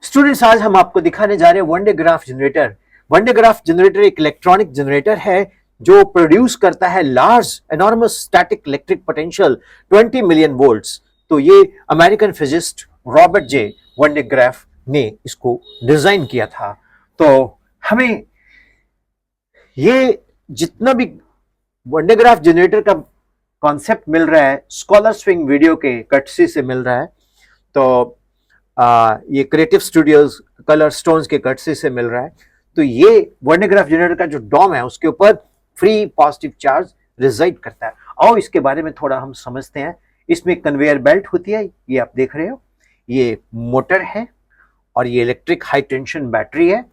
Students, आज हम आपको दिखाने जा रहे हैं one day graph generator. One day graph generator एक इलेक्ट्रॉनिक जनरेटर है जो प्रोड्यूस करता है large enormous static electric potential 20 million volts. तो ये अमेरिकन फिजिस्ट रॉबर्ट जे वन डे ग्राफ ने इसको डिजाइन किया था। तो हमें ये जितना भी वन डे ग्राफ जनरेटर का कॉन्सेप्ट मिल रहा है स्कॉलर स्विंग वीडियो के कटसी से मिल रहा है। तो ये क्रिएटिव स्टूडियोज कलर स्टोन्स के कटसी से मिल रहा है। तो ये वन डे ग्राफ जनरेटर का जो डॉम है उसके ऊपर फ्री पॉजिटिव चार्ज रिजाइड करता है। आओ इसके बारे में थोड़ा हम समझते हैं। इसमें कन्वेयर बेल्ट होती है, ये आप देख रहे हो, ये मोटर है और ये इलेक्ट्रिक हाई टेंशन बैटरी है।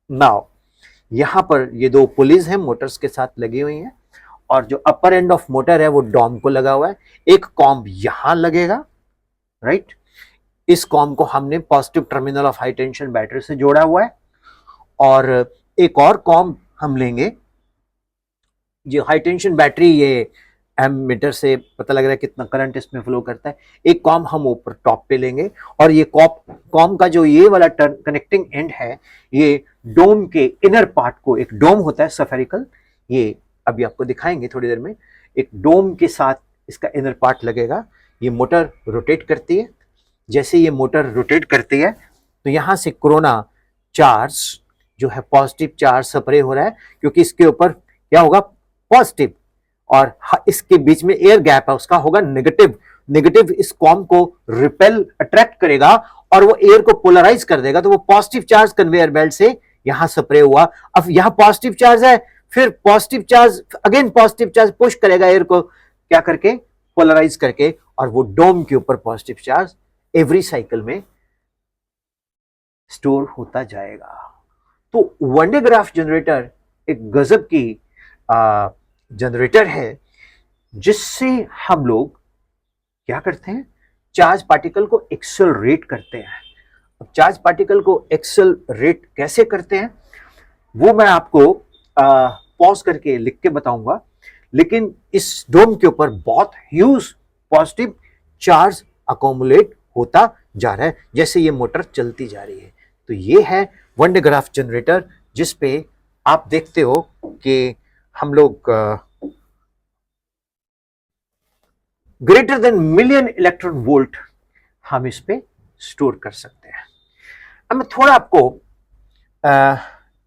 नाउ यहां पर ये दो पुलीज हैं मोटर्स के साथ लगी हुई हैं और जो अपर एंड ऑफ मोटर है वो डॉम को लगा हुआ है। एक कॉम्ब यहां लगेगा, राइट। इस कॉम को हमने positive terminal of high tension battery से जोड़ा हुआ है और एक और कॉम हम लेंगे। जो हाई टेंशन बैटरी ये एमीटर से पता लग रहा है कितना करंट इसमें फ्लो करता है। एक कॉम हम ऊपर टॉप पे लेंगे और ये कॉम का जो ये वाला कनेक्टिंग एंड है ये डोम के इनर पार्ट को, एक डोम होता है स्फेरिकल, ये अभी आपको दिखाएंगे थोड़ी देर में। एक डोम के साथ इसका इनर पार्ट लगेगा। ये मोटर रोटेट करती है। जैसे ये मोटर रोटेट करती है तो यहां से कोरोना चार्ज जो है पॉजिटिव चार्ज स्प्रे हो रहा है क्योंकि इसके ऊपर क्या होगा, पॉजिटिव, और इसके बीच में एयर गैप है उसका होगा नेगेटिव। नेगेटिव इस कॉम को रिपेल अट्रैक्ट करेगा और वो एयर को पोलराइज कर देगा। तो वो पॉजिटिव चार्ज कन्वेयर बेल्ट से यहां स्प्रे हुआ। अब यहां पॉजिटिव चार्ज है, फिर positive charge again positive charge push करेगा एयर को क्या करके, पोलराइज करके, और वो डोम के ऊपर पॉजिटिव चार्ज एवरी साइकिल में स्टोर होता जाएगा। तो वन डे ग्राफ जनरेटर एक गजब की जनरेटर है जिससे हम लोग क्या करते हैं, चार्ज पार्टिकल को एक्सेलरेट करते हैं। अब चार्ज पार्टिकल को एक्सेलरेट कैसे करते हैं वो मैं आपको पॉज करके लिख के बताऊंगा, लेकिन इस डोम के ऊपर बहुत ह्यूज पॉजिटिव चार्ज अकोमुलेट होता जा रहा है जैसे ये मोटर चलती जा रही है। तो ये है वन डे ग्राफ जनरेटर जिस पे आप देखते हो कि हम लोग greater than million electron volt हम इस पे स्टोर कर सकते हैं। अब मैं थोड़ा आपको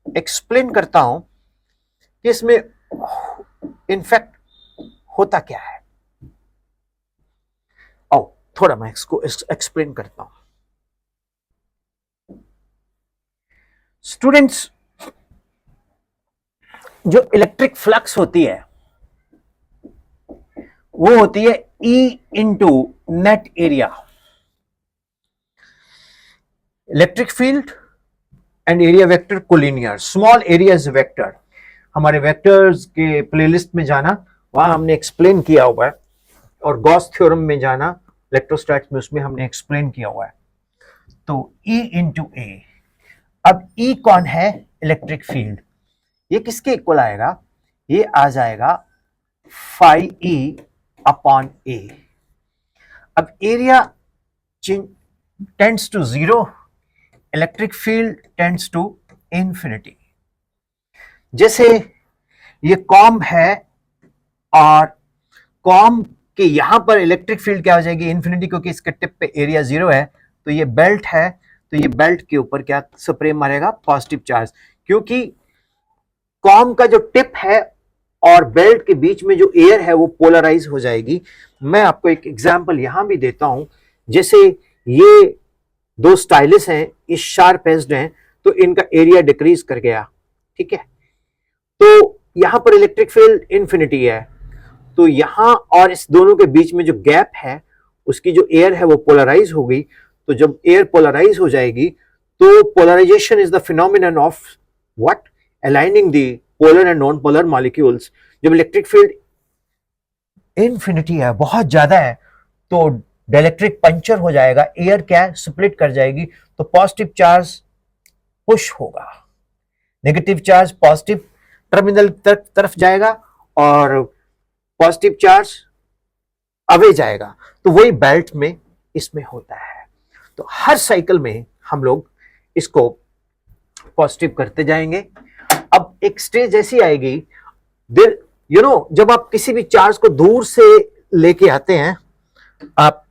एक्सप्लेन करता हूं कि इसमें इनफैक्ट होता क्या है। थोड़ा मैं इसको एक्सप्लेन करता हूं। स्टूडेंट्स, जो इलेक्ट्रिक फ्लक्स होती है वो होती है E into net area. Electric field and area vector collinear, small area is vector. हमारे वेक्टर्स के प्लेलिस्ट में जाना, वहां हमने एक्सप्लेन किया हुआ है, और गॉस थ्योरम में जाना इलेक्ट्रोस्टैटिक्स में, उसमें हमने एक्सप्लेन किया हुआ है। तो E इंटू ए। अब E कौन है, इलेक्ट्रिक फील्ड। ये किसके इक्वल आएगा, ये आ जाएगा फाई E अपॉन ए। अब area tends to zero, electric field tends to infinity. जैसे ये कॉम्ब है और कॉम्ब कि यहां पर इलेक्ट्रिक फील्ड क्या हो जाएगी, इंफिनिटी, क्योंकि इसके टिप पे एरिया जीरो है। तो ये बेल्ट है, तो ये बेल्ट के ऊपर क्या स्प्रे मारेगा, पॉजिटिव चार्ज, क्योंकि कॉम का जो टिप है और बेल्ट के बीच में जो एयर है वो पोलराइज हो जाएगी। मैं आपको एक एग्जांपल यहां भी देता हूं। जैसे ये दो स्टाइलिस हैं, ये शार्प एज्ड हैं, तो इनका एरिया डिक्रीज कर गया, ठीक है। तो यहां पर इलेक्ट्रिक फील्ड इंफिनिटी है, तो यहां और इस दोनों के बीच में जो गैप है उसकी जो एयर है वो पोलराइज हो गई। तो जब एयर पोलराइज हो जाएगी तो polarization is the phenomenon of what, aligning the polar and non polar molecules. जब इलेक्ट्रिक फील्ड इंफिनिटी है, बहुत ज्यादा है, तो डाइलेक्ट्रिक पंचर हो जाएगा, एयर क्या स्प्लिट कर जाएगी, तो पॉजिटिव चार्ज पुश होगा, नेगेटिव चार्ज पॉजिटिव टर्मिनल तरफ जाएगा और पॉजिटिव चार्ज अवे जाएगा। तो वही बेल्ट में इसमें होता है। तो हर साइकिल में हम लोग इसको पॉजिटिव करते जाएंगे। अब एक स्टेज ऐसी आएगी, जब आप किसी भी चार्ज को दूर से लेके आते हैं, आप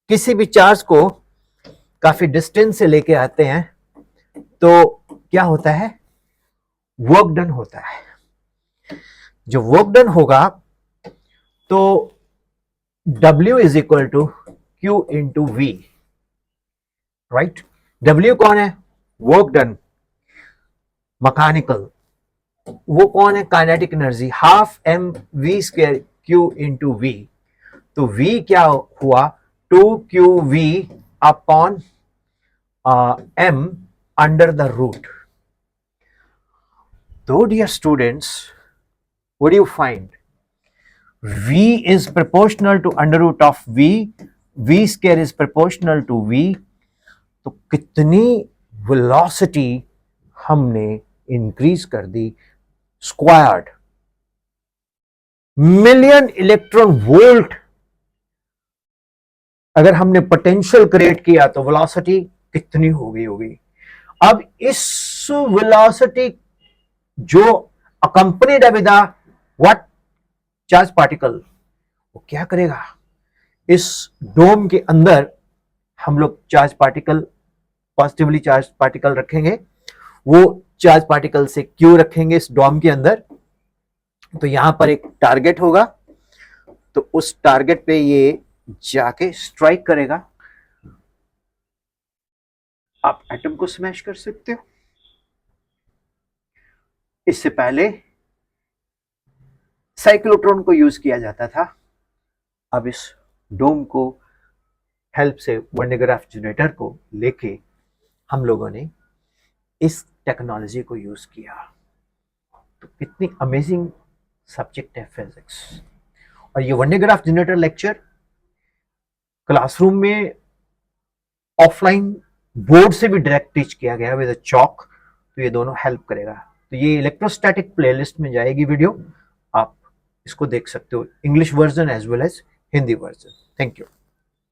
किसी भी चार्ज को काफी डिस्टेंस से लेके आते हैं, तो क्या होता है, वर्क डन होता है। जो वर्क डन होगा तो W is equal to Q into V, right. W कौन है, वर्क डन, मैकेनिकल। वो कौन है, kinetic energy, half m v square Q into V। तो V क्या हुआ, 2QV upon m under the root. तो dear students, what do you find? V is proportional to under root of V, V square is proportional to V। तो कितनी velocity हमने increase कर दी, squared, million electron volt अगर हमने potential create किया तो velocity कितनी हो गई होगी। अब इस वेलोसिटी जो अकंपनीड है विद व्हाट, चार्ज पार्टिकल, वो क्या करेगा, इस डोम के अंदर हम लोग charge particle, positively charge particle रखेंगे, वो चार्ज पार्टिकल से क्यू रखेंगे इस डोम के अंदर। तो यहां पर एक टारगेट होगा, तो उस टारगेट पे ये जाके स्ट्राइक करेगा। आप एटम को स्मैश कर सकते हो। इससे पहले साइक्लोट्रॉन को यूज किया जाता था, अब इस डोम को हेल्प से वन डे ग्राफ जनरेटर को लेके हम लोगों ने इस टेक्नोलॉजी को यूज किया। तो कितनी अमेजिंग सब्जेक्ट है फिजिक्स। और ये one day graph generator lecture classroom में ऑफलाइन बोर्ड से भी डायरेक्ट टीच किया गया विद चॉक, तो ये दोनों हेल्प करेगा। तो ये इलेक्ट्रोस्टैटिक प्लेलिस्ट में जाएगी वीडियो, आप इसको देख सकते हो, English version as well as Hindi version. Thank you.